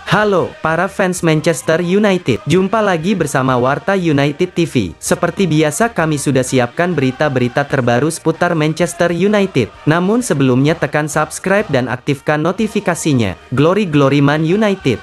Halo, para fans Manchester United. Jumpa lagi bersama Warta United TV. Seperti biasa kami sudah siapkan berita-berita terbaru seputar Manchester United. Namun sebelumnya tekan subscribe dan aktifkan notifikasinya. Glory Glory Man United.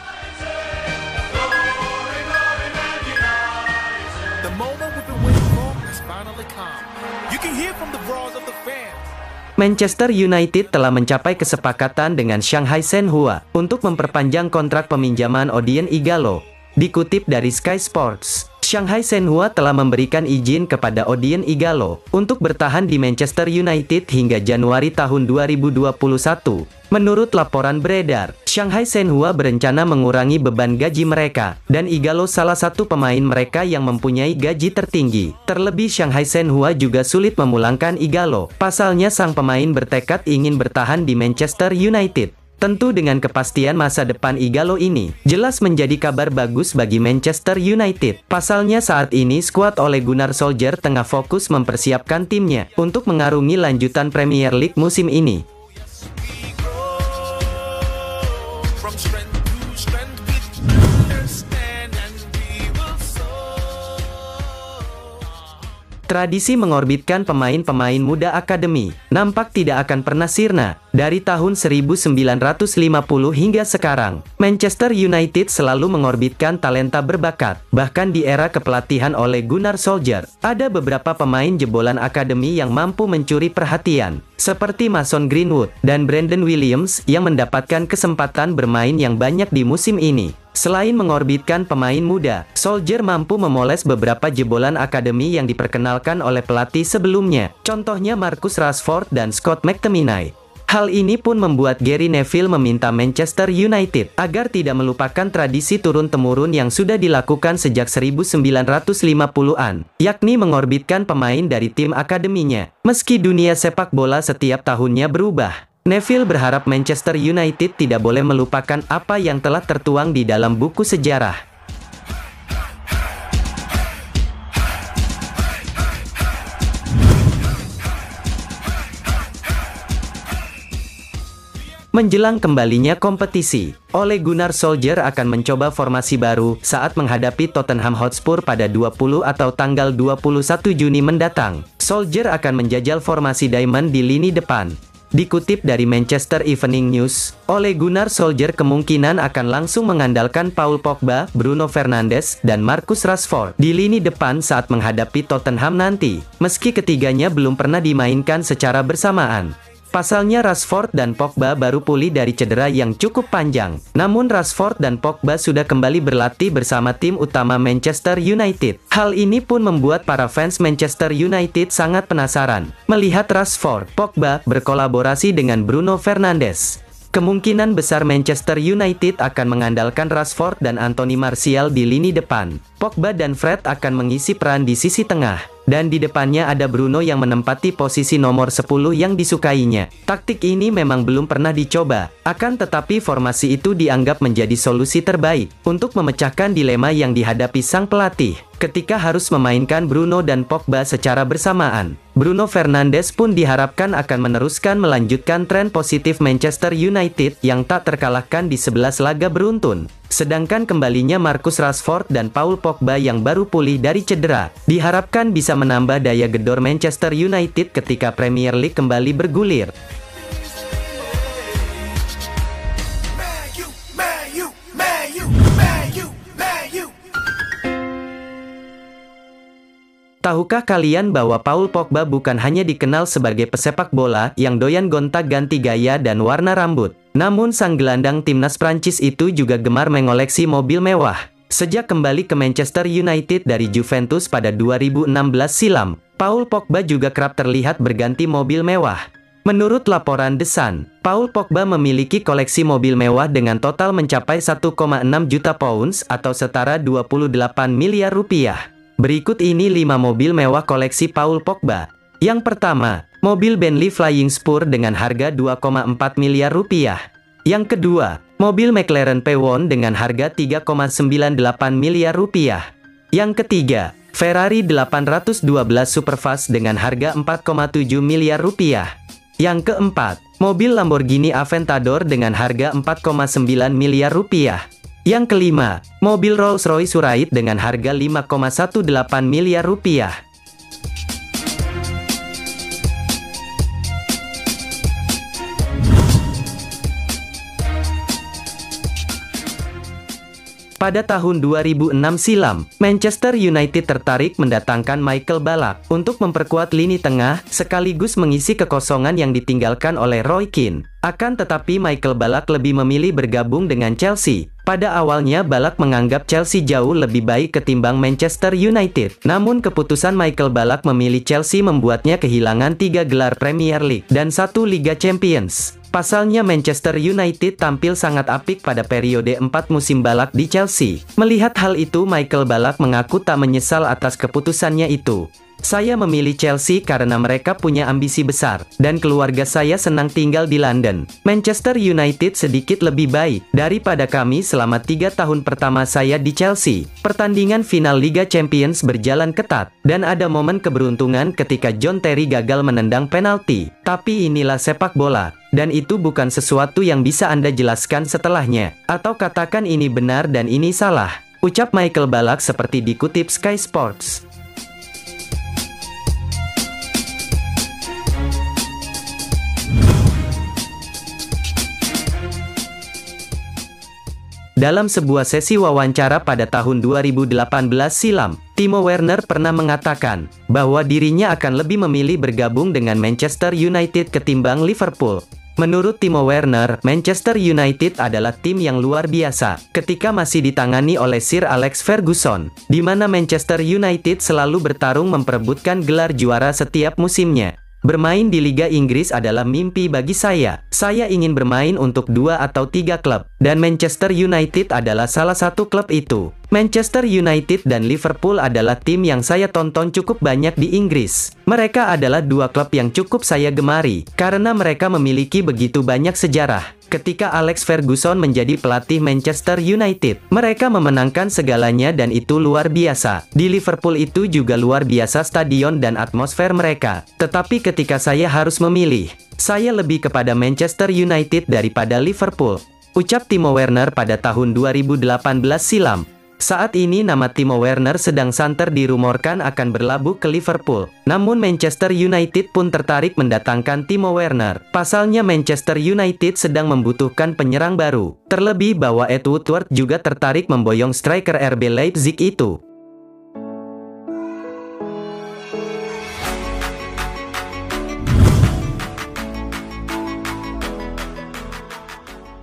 Manchester United telah mencapai kesepakatan dengan Shanghai Shenhua untuk memperpanjang kontrak peminjaman Odion Ighalo. Dikutip dari Sky Sports, Shanghai Shenhua telah memberikan izin kepada Odion Ighalo untuk bertahan di Manchester United hingga Januari tahun 2021. Menurut laporan beredar, Shanghai Shenhua berencana mengurangi beban gaji mereka, dan Ighalo salah satu pemain mereka yang mempunyai gaji tertinggi. Terlebih Shanghai Shenhua juga sulit memulangkan Ighalo. Pasalnya sang pemain bertekad ingin bertahan di Manchester United. Tentu dengan kepastian masa depan Ighalo ini, jelas menjadi kabar bagus bagi Manchester United. Pasalnya saat ini skuad oleh Gunnar Solskjaer tengah fokus mempersiapkan timnya untuk mengarungi lanjutan Premier League musim ini. Tradisi mengorbitkan pemain-pemain muda akademi nampak tidak akan pernah sirna. Dari tahun 1950 hingga sekarang, Manchester United selalu mengorbitkan talenta berbakat. Bahkan di era kepelatihan oleh Gunnar Solskjaer, ada beberapa pemain jebolan akademi yang mampu mencuri perhatian, seperti Mason Greenwood dan Brandon Williams yang mendapatkan kesempatan bermain yang banyak di musim ini. Selain mengorbitkan pemain muda, Solskjaer mampu memoles beberapa jebolan akademi yang diperkenalkan oleh pelatih sebelumnya, contohnya Marcus Rashford dan Scott McTominay. Hal ini pun membuat Gary Neville meminta Manchester United agar tidak melupakan tradisi turun-temurun yang sudah dilakukan sejak 1950-an, yakni mengorbitkan pemain dari tim akademinya. Meski dunia sepak bola setiap tahunnya berubah, Neville berharap Manchester United tidak boleh melupakan apa yang telah tertuang di dalam buku sejarah. Menjelang kembalinya kompetisi, Ole Gunnar Solskjaer akan mencoba formasi baru saat menghadapi Tottenham Hotspur pada 20 atau tanggal 21 Juni mendatang. Solskjaer akan menjajal formasi Diamond di lini depan. Dikutip dari Manchester Evening News, Ole Gunnar Solskjaer kemungkinan akan langsung mengandalkan Paul Pogba, Bruno Fernandes, dan Marcus Rashford di lini depan saat menghadapi Tottenham nanti, meski ketiganya belum pernah dimainkan secara bersamaan. Pasalnya Rashford dan Pogba baru pulih dari cedera yang cukup panjang. Namun Rashford dan Pogba sudah kembali berlatih bersama tim utama Manchester United. Hal ini pun membuat para fans Manchester United sangat penasaran melihat Rashford, Pogba berkolaborasi dengan Bruno Fernandes. Kemungkinan besar Manchester United akan mengandalkan Rashford dan Anthony Martial di lini depan. Pogba dan Fred akan mengisi peran di sisi tengah. Dan di depannya ada Bruno yang menempati posisi nomor 10 yang disukainya. Taktik ini memang belum pernah dicoba, akan tetapi formasi itu dianggap menjadi solusi terbaik untuk memecahkan dilema yang dihadapi sang pelatih ketika harus memainkan Bruno dan Pogba secara bersamaan. Bruno Fernandes pun diharapkan akan melanjutkan tren positif Manchester United yang tak terkalahkan di 11 laga beruntun. Sedangkan kembalinya Marcus Rashford dan Paul Pogba yang baru pulih dari cedera, diharapkan bisa menambah daya gedor Manchester United ketika Premier League kembali bergulir. Tahukah kalian bahwa Paul Pogba bukan hanya dikenal sebagai pesepak bola yang doyan gonta-ganti gaya dan warna rambut, namun sang gelandang timnas Prancis itu juga gemar mengoleksi mobil mewah. Sejak kembali ke Manchester United dari Juventus pada 2016 silam, Paul Pogba juga kerap terlihat berganti mobil mewah. Menurut laporan The Sun, Paul Pogba memiliki koleksi mobil mewah dengan total mencapai 1,6 juta pounds atau setara 28 miliar rupiah. Berikut ini 5 mobil mewah koleksi Paul Pogba. Yang pertama, mobil Bentley Flying Spur dengan harga 2,4 miliar rupiah. Yang kedua, mobil McLaren P1 dengan harga 3,98 miliar rupiah. Yang ketiga, Ferrari 812 Superfast dengan harga 4,7 miliar rupiah. Yang keempat, mobil Lamborghini Aventador dengan harga 4,9 miliar rupiah. Yang kelima, mobil Rolls-Royce Wraith dengan harga 5,18 miliar rupiah. Pada tahun 2006 silam, Manchester United tertarik mendatangkan Michael Ballack untuk memperkuat lini tengah, sekaligus mengisi kekosongan yang ditinggalkan oleh Roy Keane. Akan tetapi Michael Ballack lebih memilih bergabung dengan Chelsea. Pada awalnya Ballack menganggap Chelsea jauh lebih baik ketimbang Manchester United. Namun keputusan Michael Ballack memilih Chelsea membuatnya kehilangan 3 gelar Premier League dan 1 Liga Champions. Pasalnya Manchester United tampil sangat apik pada periode 4 musim Ballack di Chelsea. Melihat hal itu, Michael Ballack mengaku tak menyesal atas keputusannya itu. Saya memilih Chelsea karena mereka punya ambisi besar, dan keluarga saya senang tinggal di London. Manchester United sedikit lebih baik daripada kami selama 3 tahun pertama saya di Chelsea. Pertandingan final Liga Champions berjalan ketat, dan ada momen keberuntungan ketika John Terry gagal menendang penalti. Tapi inilah sepak bola, dan itu bukan sesuatu yang bisa Anda jelaskan setelahnya, atau katakan ini benar dan ini salah, ucap Michael Ballack seperti dikutip Sky Sports. Dalam sebuah sesi wawancara pada tahun 2018 silam, Timo Werner pernah mengatakan bahwa dirinya akan lebih memilih bergabung dengan Manchester United ketimbang Liverpool. Menurut Timo Werner, Manchester United adalah tim yang luar biasa ketika masih ditangani oleh Sir Alex Ferguson, di mana Manchester United selalu bertarung memperebutkan gelar juara setiap musimnya. Bermain di Liga Inggris adalah mimpi bagi saya. Saya ingin bermain untuk 2 atau 3 klub, dan Manchester United adalah salah satu klub itu. Manchester United dan Liverpool adalah tim yang saya tonton cukup banyak di Inggris. Mereka adalah 2 klub yang cukup saya gemari, karena mereka memiliki begitu banyak sejarah. Ketika Alex Ferguson menjadi pelatih Manchester United, mereka memenangkan segalanya dan itu luar biasa. Di Liverpool itu juga luar biasa stadion dan atmosfer mereka. Tetapi ketika saya harus memilih, saya lebih kepada Manchester United daripada Liverpool, ucap Timo Werner pada tahun 2018 silam. Saat ini nama Timo Werner sedang santer dirumorkan akan berlabuh ke Liverpool. Namun Manchester United pun tertarik mendatangkan Timo Werner. Pasalnya Manchester United sedang membutuhkan penyerang baru. Terlebih bahwa Ed Woodward juga tertarik memboyong striker RB Leipzig itu.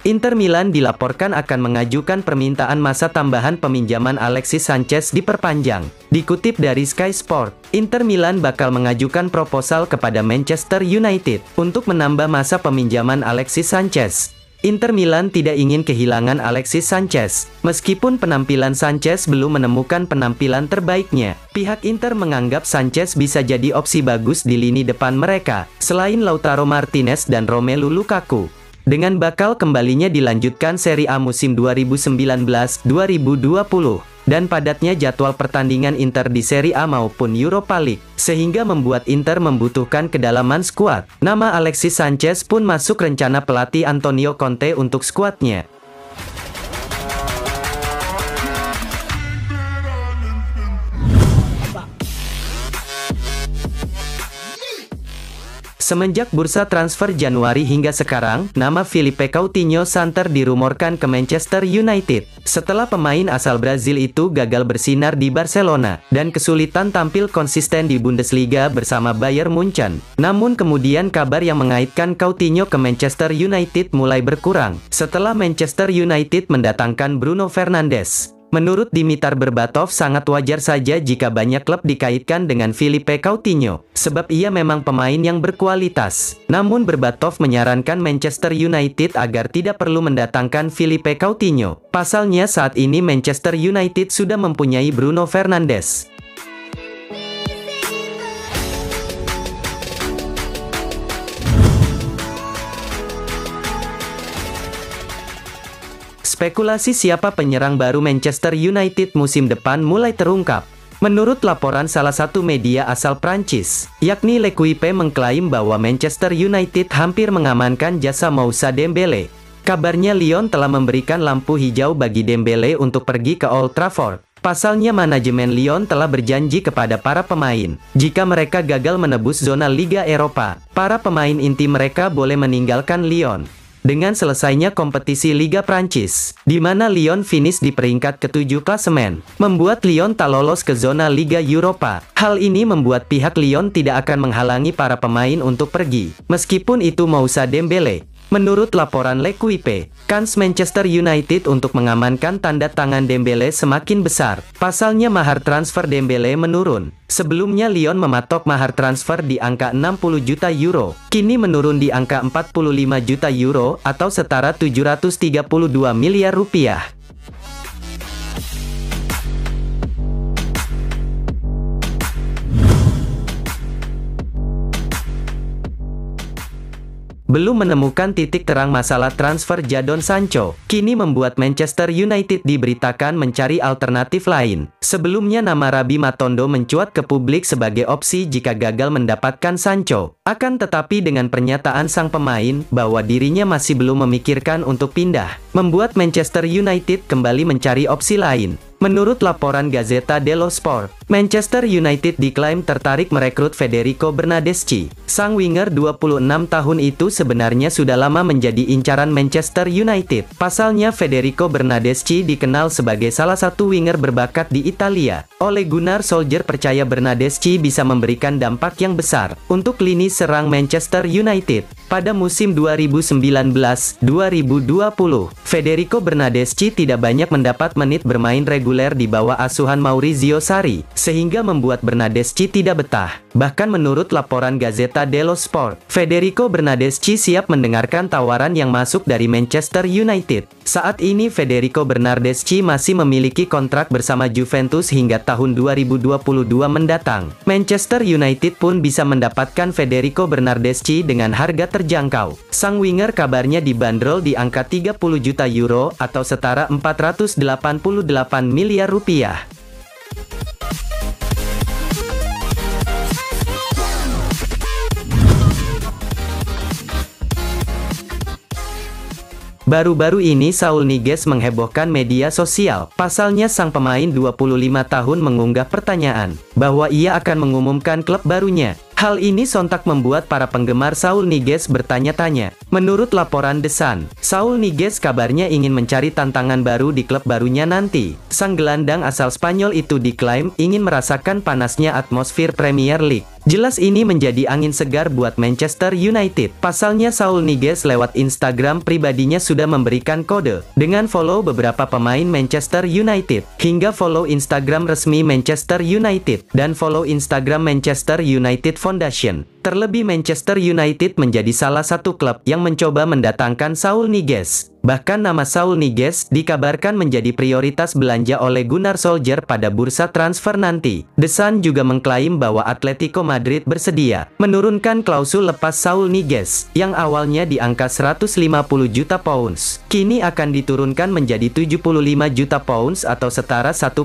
Inter Milan dilaporkan akan mengajukan permintaan masa tambahan peminjaman Alexis Sanchez diperpanjang. Dikutip dari Sky Sport, Inter Milan bakal mengajukan proposal kepada Manchester United untuk menambah masa peminjaman Alexis Sanchez. Inter Milan tidak ingin kehilangan Alexis Sanchez. Meskipun penampilan Sanchez belum menemukan penampilan terbaiknya, pihak Inter menganggap Sanchez bisa jadi opsi bagus di lini depan mereka, selain Lautaro Martinez dan Romelu Lukaku. Dengan bakal kembalinya dilanjutkan Serie A musim 2019-2020, dan padatnya jadwal pertandingan Inter di Serie A maupun Europa League, sehingga membuat Inter membutuhkan kedalaman skuad. Nama Alexis Sanchez pun masuk rencana pelatih Antonio Conte untuk skuadnya. Semenjak bursa transfer Januari hingga sekarang, nama Philippe Coutinho santer dirumorkan ke Manchester United. Setelah pemain asal Brazil itu gagal bersinar di Barcelona, dan kesulitan tampil konsisten di Bundesliga bersama Bayern Munchen. Namun kemudian kabar yang mengaitkan Coutinho ke Manchester United mulai berkurang, setelah Manchester United mendatangkan Bruno Fernandes. Menurut Dimitar Berbatov, sangat wajar saja jika banyak klub dikaitkan dengan Philippe Coutinho, sebab ia memang pemain yang berkualitas. Namun Berbatov menyarankan Manchester United agar tidak perlu mendatangkan Philippe Coutinho. Pasalnya saat ini Manchester United sudah mempunyai Bruno Fernandes. Spekulasi siapa penyerang baru Manchester United musim depan mulai terungkap. Menurut laporan salah satu media asal Prancis, yakni L'Equipe, mengklaim bahwa Manchester United hampir mengamankan jasa Moussa Dembele. Kabarnya Lyon telah memberikan lampu hijau bagi Dembele untuk pergi ke Old Trafford. Pasalnya manajemen Lyon telah berjanji kepada para pemain, jika mereka gagal menebus zona Liga Eropa, para pemain inti mereka boleh meninggalkan Lyon. Dengan selesainya kompetisi Liga Prancis, di mana Lyon finish di peringkat ke-7 klasemen, membuat Lyon tak lolos ke zona Liga Eropa. Hal ini membuat pihak Lyon tidak akan menghalangi para pemain untuk pergi, meskipun itu Moussa Dembele. Menurut laporan L'Equipe, kans Manchester United untuk mengamankan tanda tangan Dembele semakin besar. Pasalnya mahar transfer Dembele menurun. Sebelumnya Lyon mematok mahar transfer di angka 60 juta euro, kini menurun di angka 45 juta euro atau setara 732 miliar rupiah. Belum menemukan titik terang masalah transfer Jadon Sancho, kini membuat Manchester United diberitakan mencari alternatif lain. Sebelumnya nama Rabi Matondo mencuat ke publik sebagai opsi jika gagal mendapatkan Sancho. Akan tetapi dengan pernyataan sang pemain bahwa dirinya masih belum memikirkan untuk pindah, membuat Manchester United kembali mencari opsi lain. Menurut laporan Gazzetta dello Sport, Manchester United diklaim tertarik merekrut Federico Bernardeschi. Sang winger 26 tahun itu sebenarnya sudah lama menjadi incaran Manchester United. Pasalnya Federico Bernardeschi dikenal sebagai salah satu winger berbakat di Italia. Ole Gunnar Solskjaer percaya Bernardeschi bisa memberikan dampak yang besar untuk lini serang Manchester United. Pada musim 2019-2020, Federico Bernardeschi tidak banyak mendapat menit bermain reguler di bawah asuhan Maurizio Sarri, sehingga membuat Bernardeschi tidak betah. Bahkan menurut laporan Gazzetta dello Sport, Federico Bernardeschi siap mendengarkan tawaran yang masuk dari Manchester United. Saat ini Federico Bernardeschi masih memiliki kontrak bersama Juventus hingga tahun 2022 mendatang. Manchester United pun bisa mendapatkan Federico Bernardeschi dengan harga terjangkau. Sang winger kabarnya dibanderol di angka 30 juta euro atau setara 488 miliar rupiah. Baru-baru ini Saul Niguez menghebohkan media sosial. Pasalnya sang pemain 25 tahun mengunggah pertanyaan bahwa ia akan mengumumkan klub barunya. Hal ini sontak membuat para penggemar Saul Niguez bertanya-tanya. Menurut laporan The Sun, Saul Niguez kabarnya ingin mencari tantangan baru di klub barunya nanti. Sang gelandang asal Spanyol itu diklaim ingin merasakan panasnya atmosfer Premier League. Jelas ini menjadi angin segar buat Manchester United. Pasalnya Saul Niguez lewat Instagram pribadinya sudah memberikan kode dengan follow beberapa pemain Manchester United, hingga follow Instagram resmi Manchester United, dan follow Instagram Manchester United Foundation. Terlebih Manchester United menjadi salah satu klub yang mencoba mendatangkan Saul Niguez. Bahkan nama Saul Niguez dikabarkan menjadi prioritas belanja oleh Gunnar Solskjaer pada bursa transfer nanti. The Sun juga mengklaim bahwa Atletico Madrid bersedia menurunkan klausul lepas Saul Niguez, yang awalnya di angka 150 juta pounds, kini akan diturunkan menjadi 75 juta pounds atau setara 1,3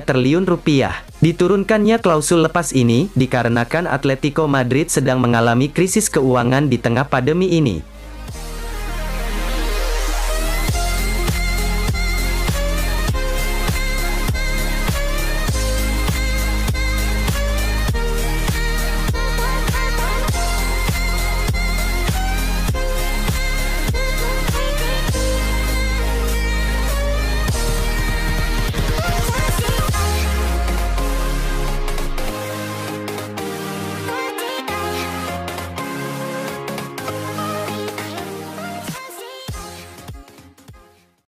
triliun rupiah. Diturunkannya klausul lepas ini dikarenakan Atletico Madrid sedang mengalami krisis keuangan di tengah pandemi ini.